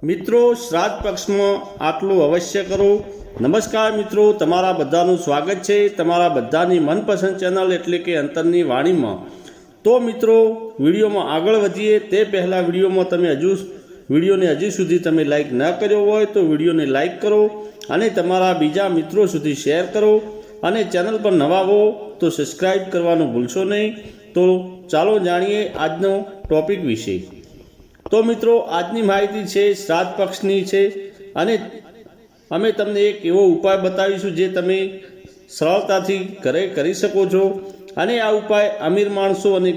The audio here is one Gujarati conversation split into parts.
મિત્રો, શ્રાદ્ધ પક્ષમાં આટલું અવશ્ય કરો। નમસ્કાર મિત્રો, તમારા બધાનું સ્વાગત છે તમારા બધાની મનપસંદ ચેનલ એટલે કે અંતરની વાણીમાં। તો મિત્રો, વિડીયોમાં આગળ વધીએ તે પહેલાં વિડીયોને હજી સુધી તમે લાઈક ન કર્યો હોય તો વિડીયોને લાઈક કરો અને તમારા બીજા મિત્રો સુધી શેર કરો અને ચેનલ પર નવા હો તો સબસ્ક્રાઈબ કરવાનું ભૂલશો નહીં। તો ચાલો જાણીએ આજનો ટોપિક વિશે। તો મિત્રો, આજની માહિતી છે શ્રાદ્ધ પક્ષની છે અને અમે તમને એક એવો ઉપાય બતાવીશું જે તમે સરળતાથી ઘરે કરી શકો છો અને આ ઉપાય અમીર માણસો અને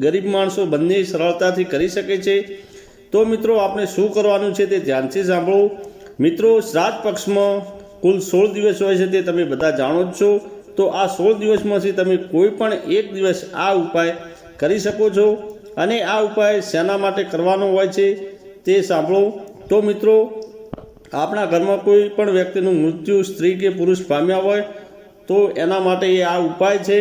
ગરીબ માણસો બંને સરળતાથી કરી શકે છે। તો મિત્રો, આપણે શું કરવાનું છે તે ધ્યાનથી સાંભળો। મિત્રો, શ્રાદ્ધ પક્ષમાં કુલ 16 દિવસ હોય છે તે તમે બધા જાણો જ છો। તો આ 16 દિવસમાંથી તમે કોઈ પણ એક દિવસ આ ઉપાય કરી શકો છો અને આ ઉપાય શેના માટે કરવાનો હોય છે તે સાંભળો। તો મિત્રો, આપણા ઘરમાં કોઈ પણ વ્યક્તિનું મૃત્યુ સ્ત્રી કે પુરુષ પામ્યા હોય તો એના માટે આ ઉપાય છે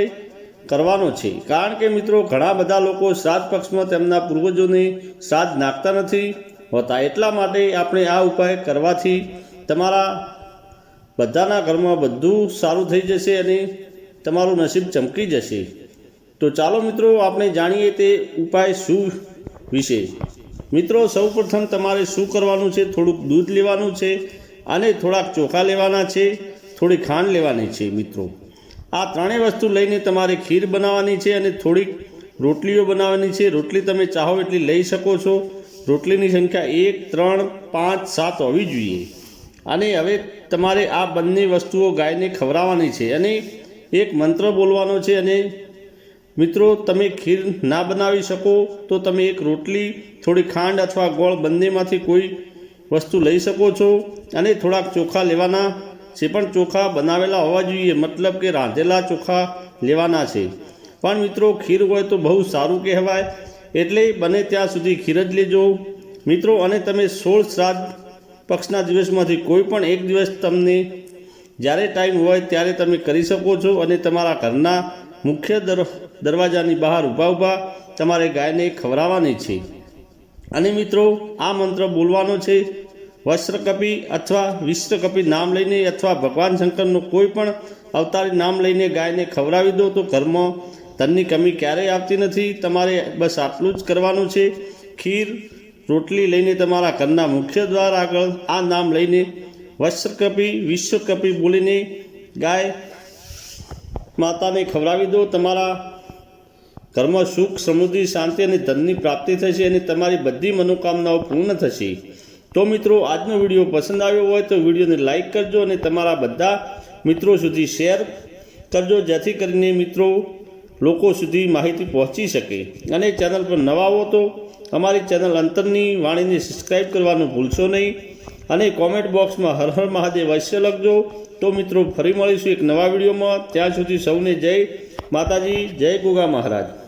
કરવાનો છે। કારણ કે મિત્રો, ઘણા બધા લોકો શ્રાદ્ધ પક્ષમાં તેમના પૂર્વજોને શ્રાદ્ધ નાખતા નથી હોતા, એટલા માટે આપણે આ ઉપાય કરવાથી તમારા બધાના ઘરમાં બધું સારું થઈ જશે અને તમારું નસીબ ચમકી જશે। તો ચાલો મિત્રો, આપણે જાણીએ તે ઉપાય શું વિશે। મિત્રો, સૌપ્રથમ તમારે શું કરવાનું છે, થોડુંક દૂધ લેવાનું છે અને થોડાક ચોખા લેવાના છે, થોડી ખાંડ લેવાની છે। મિત્રો, આ ત્રણેય વસ્તુ લઈને તમારે ખીર બનાવવાની છે અને થોડીક રોટલીઓ બનાવવાની છે। રોટલી તમે ચાહો એટલી લઈ શકો છો। રોટલીની સંખ્યા 1, 3, 5, 7 હોવી જોઈએ। અને હવે તમારે આ બંને વસ્તુઓ ગાયને ખવડાવવાની છે અને એક મંત્ર બોલવાનો છે। અને મિત્રો, તમે ખીર ના બનાવી શકો તો તમે એક રોટલી, થોડી ખાંડ અથવા ગોળ બંનેમાંથી કોઈ વસ્તુ લઈ શકો છો અને થોડાક ચોખા લેવાના છે, પણ ચોખા બનાવેલા હોવા જોઈએ, મતલબ કે રાંધેલા ચોખા લેવાના છે। પણ મિત્રો, ખીર હોય તો બહુ સારું કહેવાય, એટલે બને ત્યાં સુધી ખીર જ લેજો મિત્રો। અને તમે 16 શ્રાદ્ધ પક્ષના દિવસમાંથી કોઈ પણ એક દિવસ તમને જ્યારે ટાઈમ હોય ત્યારે તમે કરી શકો છો અને તમારા ઘરના મુખ્ય દરવાજાની બહાર ઊભા તમારે ગાયને ખવડાવવાની છે। અને મિત્રો, આ મંત્ર બોલવાનો છે। વસ્ત્રકપી અથવા વિશ્વકપી નામ લઈને અથવા ભગવાન શંકરનો કોઈ પણ અવતારી નામ લઈને ગાયને ખવડાવી દો તો ઘરમાં ધનની કમી ક્યારેય આવતી નથી। તમારે બસ આટલું જ કરવાનું છે। ખીર, રોટલી લઈને તમારા ઘરના મુખ્ય દ્વાર આગળ આ નામ લઈને વસ્ત્રકપી વિશ્વકપી બોલીને ગાય માતાને ખવડાવી દો। તમારા ઘરમાં સુખ, સમૃદ્ધિ, શાંતિ અને ધનની પ્રાપ્તિ થશે અને તમારી બધી મનોકામનાઓ પૂર્ણ થશે। તો મિત્રો, આજનો વિડીયો પસંદ આવ્યો હોય તો વિડીયોને લાઈક કરજો અને તમારા બધા મિત્રો સુધી શેર કરજો, જેથી કરીને મિત્રો લોકો સુધી માહિતી પહોંચી શકે। અને ચેનલ પર નવા હો તો અમારી ચેનલ અંતરની વાણીને સબસ્ક્રાઈબ કરવાનું ભૂલશો નહીં અને કોમેન્ટ બોક્સમાં હર હર મહાદેવ અવશ્ય લખજો। તો મિત્રો, ફરી મળીશું એક નવા વિડીયોમાં। ત્યાં સુધી સૌને જય માતાજી, જય ગોગા મહારાજ।